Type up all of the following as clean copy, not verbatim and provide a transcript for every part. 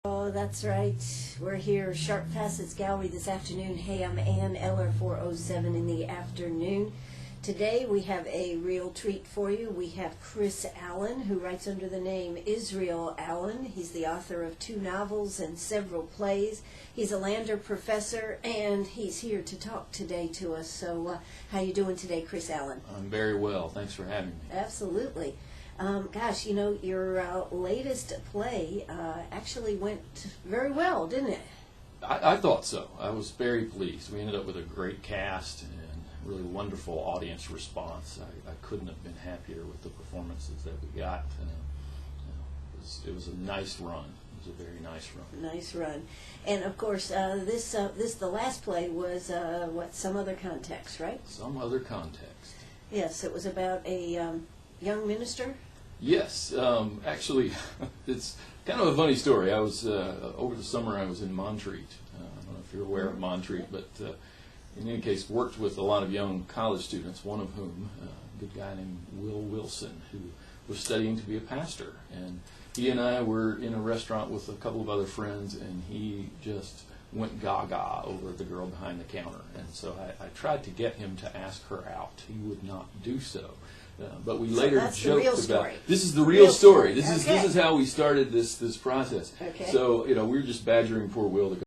Oh, that's right. We're here, Sharp Facets Gallery this afternoon. Hey, I'm Ann Eller, 4:07 in the afternoon. Today we have a real treat for you. We have Chris Allen, who writes under the name Israel Allen. He's the author of 2 novels and several plays. He's a Lander professor, and he's here to talk today to us. So, how you doing today, Chris Allen? I'm very well. Thanks for having me. Absolutely. Gosh, you know, your latest play actually went very well, didn't it? I thought so. I was very pleased. We ended up with a great cast and really wonderful audience response. I couldn't have been happier with the performances that we got. It was a nice run. It was a very nice run. Nice run. And of course, the last play was Some Other Context, right? Some Other Context. Yes, it was about a young minister. Yes, actually, it's kind of a funny story. I was over the summer. I was in Montreat. I don't know if you're aware of Montreat, but in any case, worked with a lot of young college students. One of whom, a good guy named Will Wilson, who was studying to be a pastor. And he and I were in a restaurant with a couple of other friends, and he just went gaga over the girl behind the counter. And so I tried to get him to ask her out. He would not do so. But we later joked about this is the real story. This is how we started this process. Okay. So we were just badgering poor Will to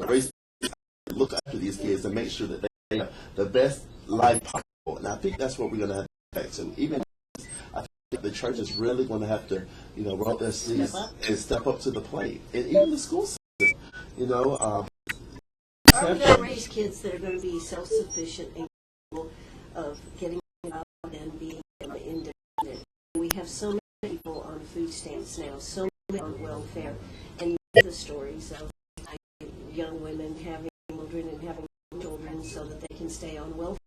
raise look after these kids and make sure that they have the best life possible. And I think that's what we're going to have to affect. So even I think the church is really going to have to, roll up their sleeves and step up to the plate. And even the school system, Are we going to raise kids that are going to be self-sufficient and capable of getting out and being independent? We have so many people on food stamps now, so many on welfare, and you hear the stories of young women having children and having children so that they can stay on welfare.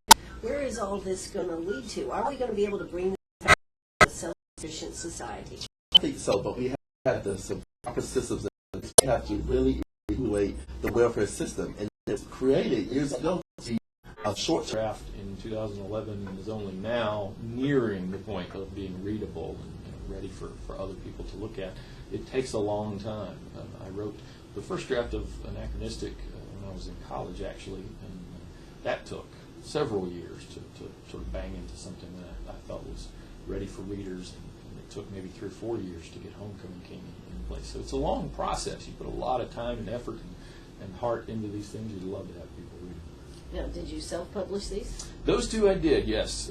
Where is all this going to lead to? Are we going to be able to bring this back to a self-sufficient society? I think so, but we have some proper systems and we have to really evaluate the welfare system. And it was created years ago to be a short Draft in 2011 and is only now nearing the point of being readable and ready for other people to look at. It takes a long time. I wrote the first draft of Anachronistic when I was in college, actually, and that took several years to sort of bang into something that I felt was ready for readers, and it took maybe 3 or 4 years to get Homecoming King in place. So it's a long process. You put a lot of time and effort and heart into these things. You'd love to have people read them. Now, did you self-publish these? Those two I did, yes.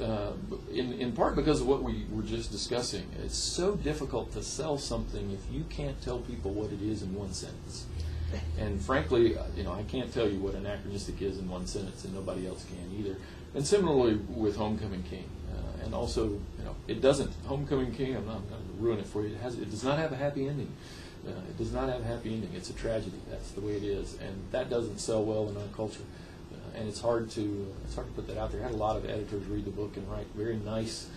In part because of what we were just discussing. It's so difficult to sell something if you can't tell people what it is in one sentence. And frankly, I can't tell you what Anachronistic is in one sentence, and nobody else can either. And similarly with Homecoming King. And also, it doesn't. Homecoming King, I'm not going to ruin it for you. It does not have a happy ending. It does not have a happy ending. It's a tragedy. That's the way it is, and that doesn't sell well in our culture. And it's hard to put that out there. I had a lot of editors read the book and write very nice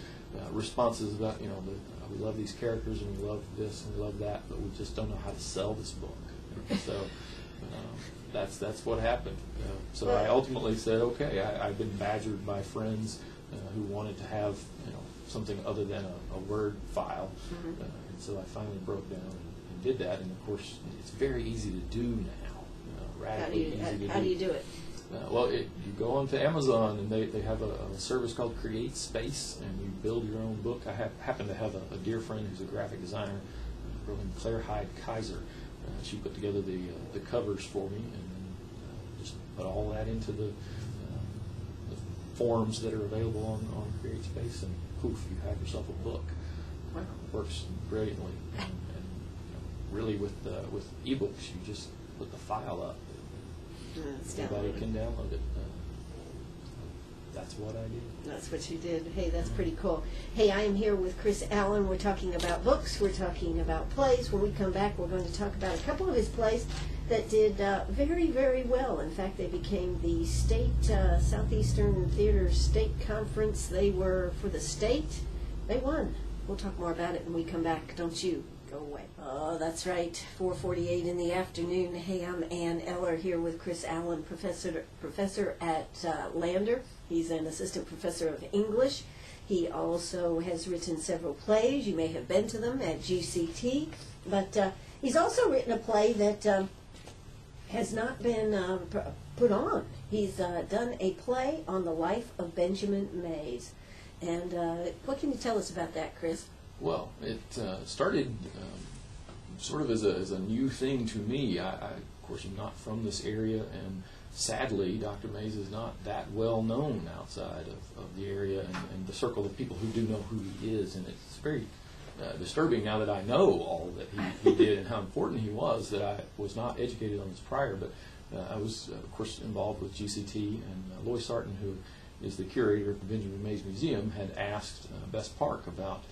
responses about we love these characters and we love this and we love that, but we just don't know how to sell this book. So that's what happened. So I ultimately said, okay, I've been badgered by friends who wanted to have something other than a Word file, and so I finally broke down and did that. And of course, it's very easy to do now. Radically easy to do. How do you do it? Well, you go onto Amazon, and they have a service called Create Space, and you build your own book. I happen to have a dear friend who's a graphic designer, a girl named Claire Hyde Kaiser. She put together the covers for me, and then just put all that into the forms that are available on Create Space, and poof, you have yourself a book. Wow. It works brilliantly, and really with ebooks, you just put the file up. Everybody can download it. That's what I did. That's what you did. Hey, that's pretty cool. Hey, I am here with Chris Allen. We're talking about books. We're talking about plays. When we come back, we're going to talk about a couple of his plays that did very, very well. In fact, they became the state Southeastern Theater State Conference. They were for the state. They won. We'll talk more about it when we come back. Don't you go away. Oh, that's right. 4:48 in the afternoon. Hey, I'm Ann Eller here with Chris Allen, professor at Lander. He's an assistant professor of English. He also has written several plays. You may have been to them at GCT. But he's also written a play that has not been put on. He's done a play on the life of Benjamin Mays. And what can you tell us about that, Chris? Well, it started sort of as a new thing to me. I, of course, am not from this area, and sadly, Dr. Mays is not that well known outside of the area and the circle of people who do know who he is. And it's very disturbing now that I know all that he did and how important he was, that I was not educated on this prior. But I was, of course, involved with GCT, and Lois Sarton, who is the curator of the Benjamin Mays Museum, had asked Bess Park about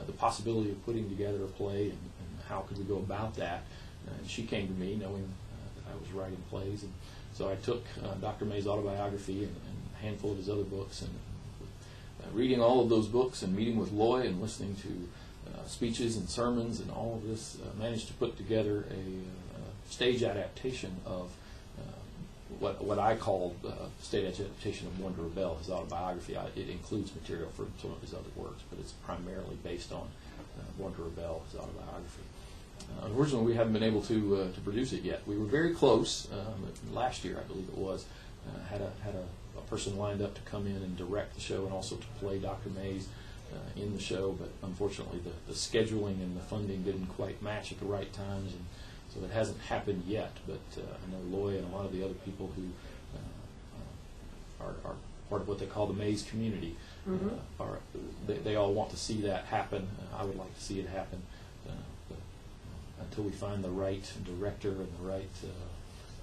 the possibility of putting together a play and how could we go about that. And she came to me knowing that I was writing plays, and so I took Dr. Mays' autobiography and a handful of his other books, and reading all of those books and meeting with Loy and listening to speeches and sermons and all of this, managed to put together a stage adaptation of what I call stage adaptation of Wonder Rebel, his autobiography. It includes material from some of his other works, but it's primarily based on Wonder Rebel, his autobiography. Unfortunately, we haven't been able to produce it yet. We were very close. Last year, I believe it was, had a person lined up to come in and direct the show and also to play Dr. Mays in the show, but unfortunately the scheduling and the funding didn't quite match at the right times, and So it hasn't happened yet, but I know Loy and a lot of the other people who are part of what they call the Maze community, they all want to see that happen. I would like to see it happen. But until we find the right director and the right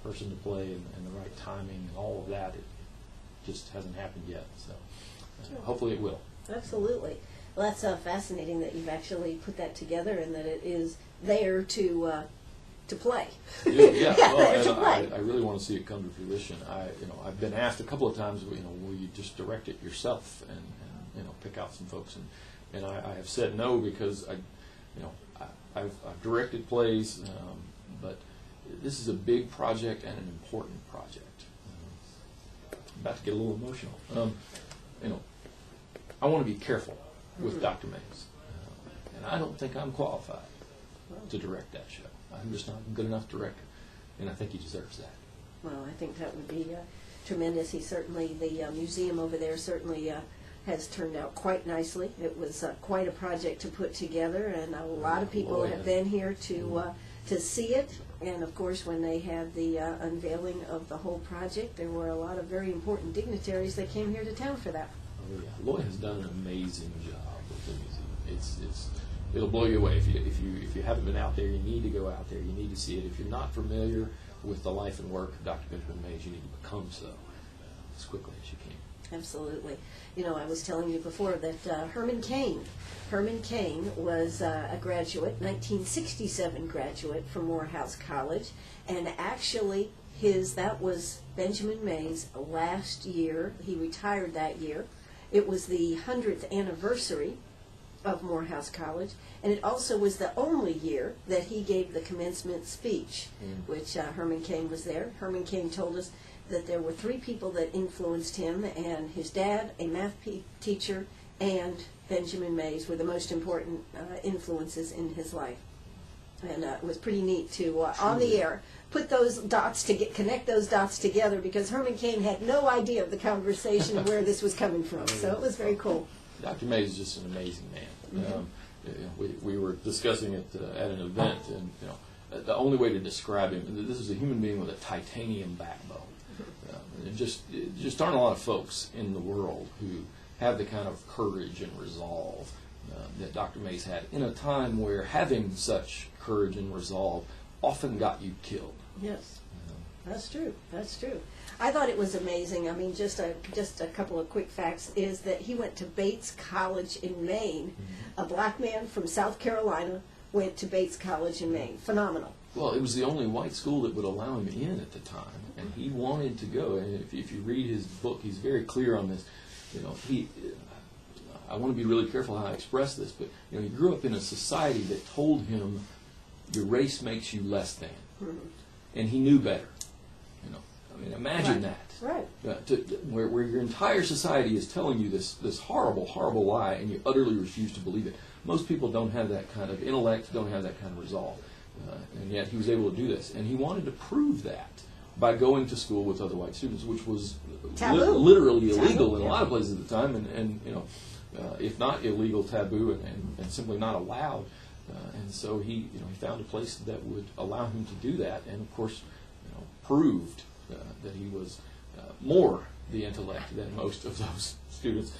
person to play and the right timing and all of that, it just hasn't happened yet. So hopefully it will. Absolutely. Well, that's fascinating that you've actually put that together and that it is there to play. Yeah, well, there and to play. I really want to see it come to fruition. I've been asked a couple of times, will you just direct it yourself and pick out some folks, and I have said no, because I've directed plays, but this is a big project and an important project. I'm about to get a little emotional. I want to be careful with Dr. Mays, and I don't think I'm qualified to direct that show. I'm just not a good enough director, and I think he deserves that. Well, I think that would be tremendous. He certainly, the museum over there certainly has turned out quite nicely. It was quite a project to put together, and a lot of people have been here to see it. And of course, when they had the unveiling of the whole project, there were a lot of very important dignitaries that came here to town for that. Oh yeah, Loy has done an amazing job with the museum. It'll blow you away if you haven't been out there. You need to go out there. You need to see it. If you're not familiar with the life and work of Dr. Benjamin Mays, you need to become so as quickly as you can. Absolutely. I was telling you before that Herman Cain was a graduate, 1967 graduate from Morehouse College, and actually that was Benjamin Mays' last year. He retired that year. It was the 100th anniversary of Morehouse College, and it also was the only year that he gave the commencement speech, which Herman Cain was there. Herman Cain told us that there were 3 people that influenced him, and his dad, a math teacher, and Benjamin Mays were the most important influences in his life. And it was pretty neat to, on the air, put those dots connect those dots together, because Herman Cain had no idea of the conversation and where this was coming from. So it was very cool. Dr. Mays is just an amazing man. We were discussing it at an event, and the only way to describe him, this is a human being with a titanium backbone. And just aren't a lot of folks in the world who have the kind of courage and resolve that Dr. Mays had in a time where having such courage and resolve often got you killed. Yes, that's true. That's true. I thought it was amazing. I mean, just a couple of quick facts is that he went to Bates College in Maine. A black man from South Carolina went to Bates College in Maine. Phenomenal. Well, it was the only white school that would allow him in at the time, and he wanted to go. And if you read his book, he's very clear on this. I want to be really careful how I express this, but he grew up in a society that told him your race makes you less than, and he knew better. I mean, imagine that. Right. Where your entire society is telling you this horrible, horrible lie, and you utterly refuse to believe it. Most people don't have that kind of intellect, don't have that kind of resolve, and yet he was able to do this, and he wanted to prove that by going to school with other white students, which was literally illegal in a lot of places at the time, and if not illegal, taboo, and simply not allowed. And so he found a place that would allow him to do that, and of course, proved that he was more the intellect than most of those students,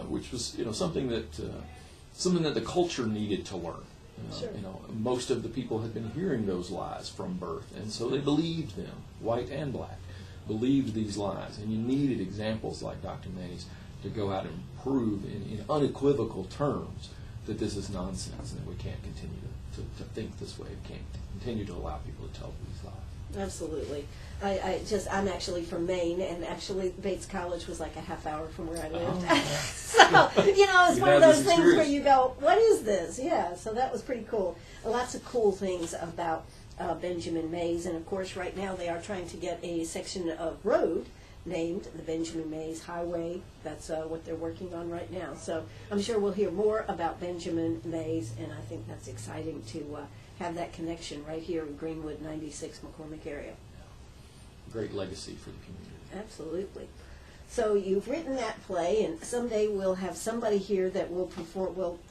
which was something that the culture needed to learn. Sure. Most of the people had been hearing those lies from birth, and so they believed them, white and black, believed these lies, and you needed examples like Dr. Mays to go out and prove in unequivocal terms that this is nonsense and that we can't continue to think this way. We can't continue to allow people to tell these lies. Absolutely. I'm actually from Maine, and actually Bates College was like a half hour from where I lived. So, it's one of those things where you go, what is this? Yeah, so that was pretty cool. Lots of cool things about Benjamin Mays, and of course right now they are trying to get a section of road named the Benjamin Mays Highway. That's what they're working on right now. So I'm sure we'll hear more about Benjamin Mays, and I think that's exciting to have that connection right here in Greenwood, 96 McCormick area. Great legacy for the community. Absolutely. So you've written that play, and someday we'll have somebody here that will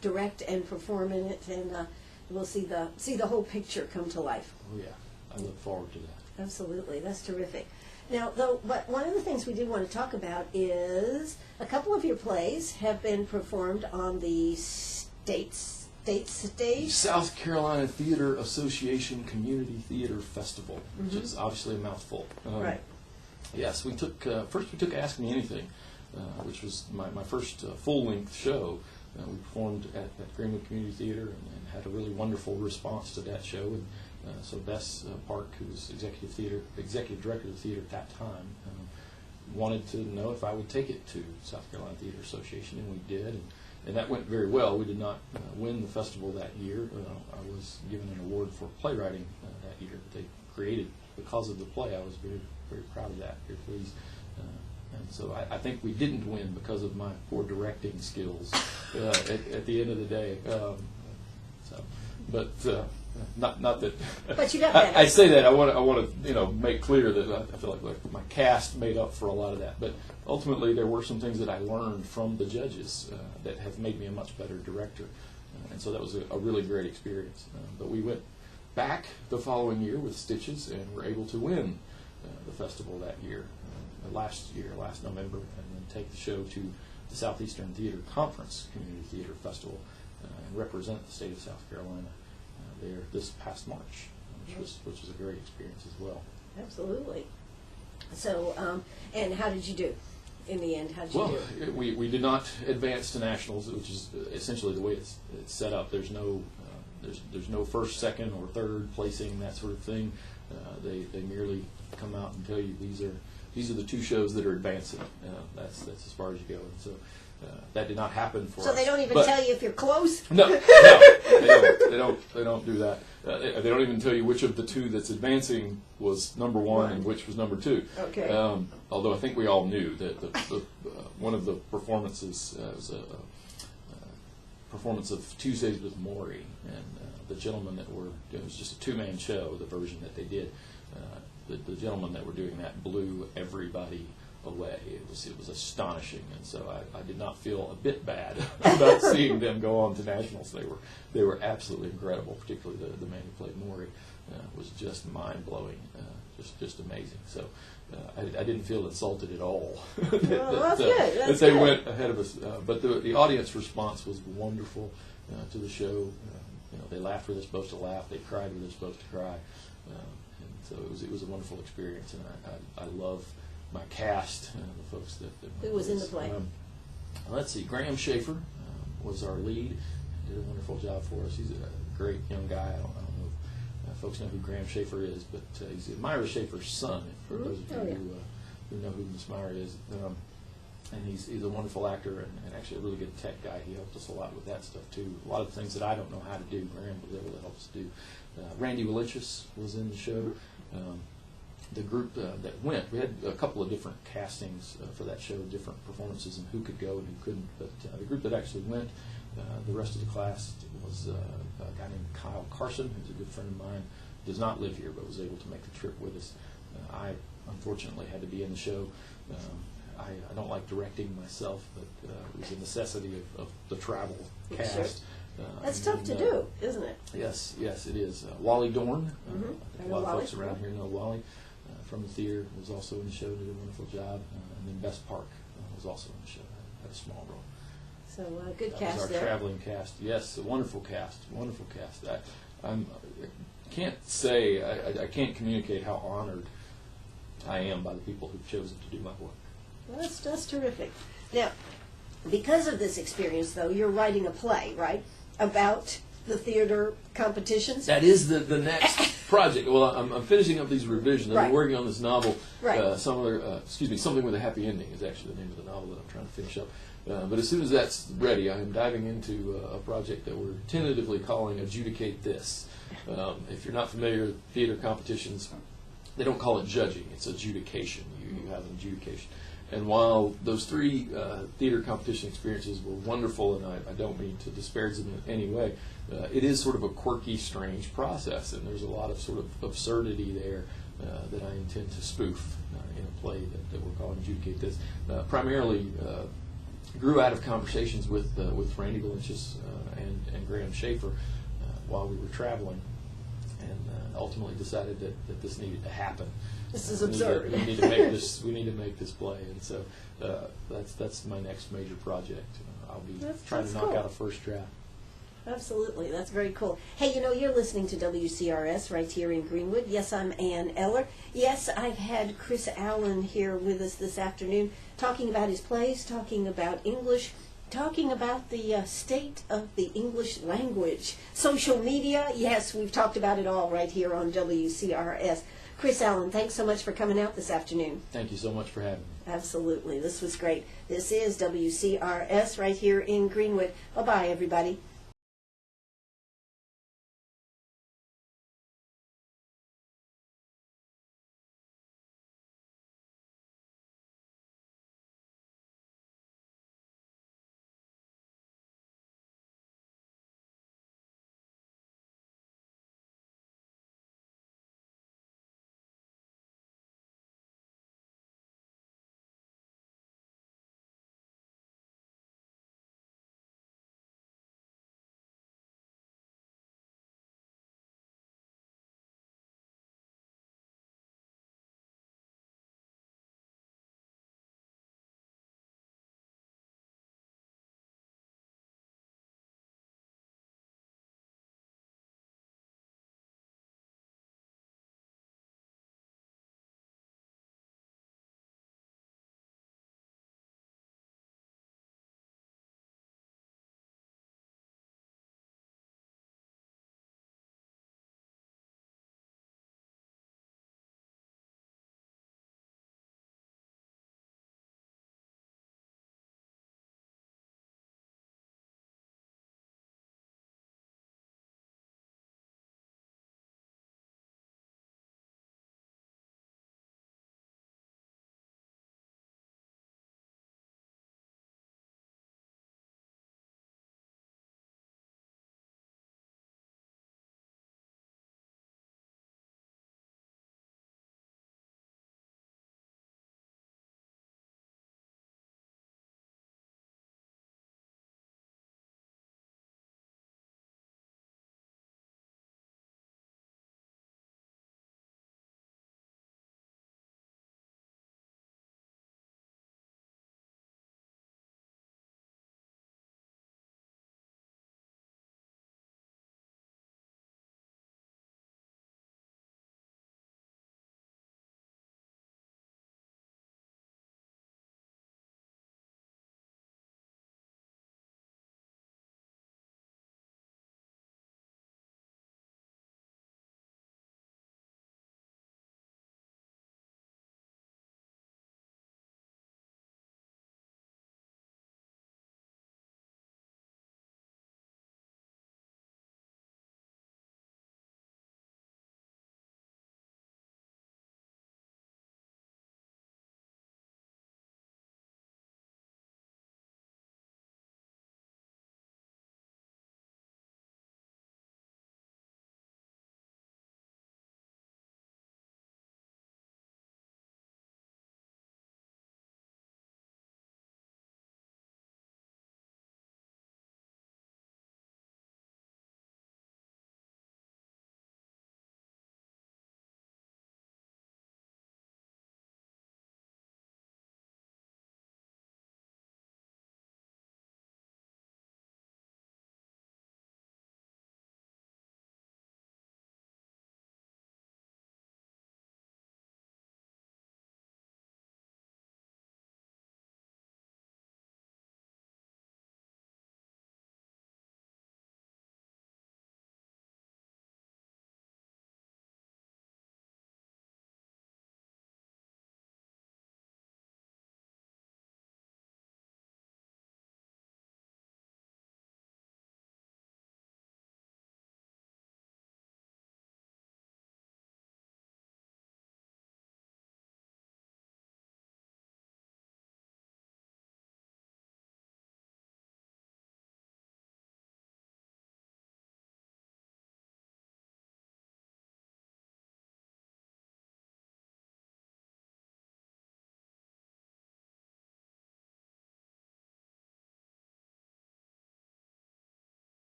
direct and perform in it, and we'll see the whole picture come to life. Oh yeah. I look forward to that. Absolutely, that's terrific. Now, though, but one of the things we do want to talk about is a couple of your plays have been performed on the state stage. South Carolina Theater Association Community Theater Festival, which is obviously a mouthful. Right. Yes, we took first we took Ask Me Anything, which was my first full-length show. We performed at Greenwood Community Theater and had a really wonderful response to that show. And so Bess Park, who was executive director of the theater at that time, wanted to know if I would take it to South Carolina Theater Association, and we did. And that went very well. We did not win the festival that year. I was given an award for playwriting that year. They created because of the play. I was very, very proud of that. Very pleased. And so I think we didn't win because of my poor directing skills at the end of the day. Not that. But you got better. I say that I want to make clear that I feel like my cast made up for a lot of that. But ultimately, there were some things that I learned from the judges that have made me a much better director, and so that was a really great experience. But we went back the following year with Stitches and were able to win the festival that year, last November, and then take the show to the Southeastern Theater Conference Community Theater Festival and represent the state of South Carolina there this past March, which was a great experience as well. Absolutely. So, and how did you do in the end? How did you do? We did not advance to nationals, which is essentially the way it's set up. There's no first, second, or third placing, that sort of thing. They merely come out and tell you these are the two shows that are advancing. That's as far as you go. And so that did not happen for us. So they don't even tell you if you're close? No, they don't do that. They don't even tell you which of the two that's advancing was number one and which was number two. Okay. Although I think we all knew that one of the performances was a performance of Tuesdays with Maury, and the gentlemen that were, it was just a two-man show, the version that they did. The gentlemen that were doing that blew everybody away. It was astonishing, and so I did not feel a bit bad about seeing them go on to nationals. They were absolutely incredible. Particularly the man who played Maury was just mind blowing, just amazing. So I didn't feel insulted at all that they went ahead of us. But the audience response was wonderful to the show. They laughed where they're supposed to laugh. They cried where they're supposed to cry. So it was a wonderful experience, and I love my cast, the folks that Who was in the play? Let's see, Graham Schaefer was our lead. Did a wonderful job for us. He's a great young guy. I don't know if folks know who Graham Schaefer is, but he's Myra Schaefer's son, for those of you who know who Miss Myra is. And he's a wonderful actor and actually a really good tech guy. He helped us a lot with that stuff, too. A lot of things that I don't know how to do, Graham was able to help us do. Randy Willichus was in the show. The group that went, we had a couple of different castings for that show, different performances and who could go and who couldn't. But the group that actually went, the rest of the class was a guy named Kyle Carson, who's a good friend of mine, does not live here but was able to make the trip with us. I unfortunately had to be in the show. I don't like directing myself, but it was a necessity of the travel cast. Sure. That's tough to do, isn't it? Yes, it is. Wally Dorn, a lot of Wally. folks around here know Wally from the theater, was also in the show, did a wonderful job. And then Bess Park was also in the show, had a small role. So good That cast was our there. traveling cast. Yes, a wonderful cast. I can't say, I can't communicate how honored I am by the people who've chosen to do my work. Well, that's terrific. Now, because of this experience, though, you're writing a play, right, about the theater competitions? That is the next project. Well, I'm finishing up these revisions. I've Right. been working on this novel. Right. Something with a Happy Ending is actually the name of the novel that I'm trying to finish up. But as soon as that's ready, I am diving into a project that we're tentatively calling Adjudicate This. If you're not familiar with theater competitions, they don't call it judging. It's adjudication. You have an adjudication. And while those three theater competition experiences were wonderful, and I don't mean to disparage them in any way, it is sort of a quirky, strange process, and there's a lot of sort of absurdity there that I intend to spoof in a play that we're calling Adjudicate This. Primarily grew out of conversations with Randy Willichus and Graham Schaefer while we were traveling, and ultimately decided that this needed to happen. This is We need to- absurd. We need to make this. We need to make this play, and so that's my next major project. I'll be trying that's to knock cool. out a first draft. Absolutely, that's very cool. Hey, you're listening to WCRS right here in Greenwood. Yes, I'm Ann Eller. Yes, I've had Chris Allen here with us this afternoon talking about his plays, talking about English, talking about the state of the English language. Social media, yes, we've talked about it all right here on WCRS. Chris Allen, thanks so much for coming out this afternoon. Thank you so much for having me. Absolutely, this was great. This is WCRS right here in Greenwood. Bye-bye, everybody.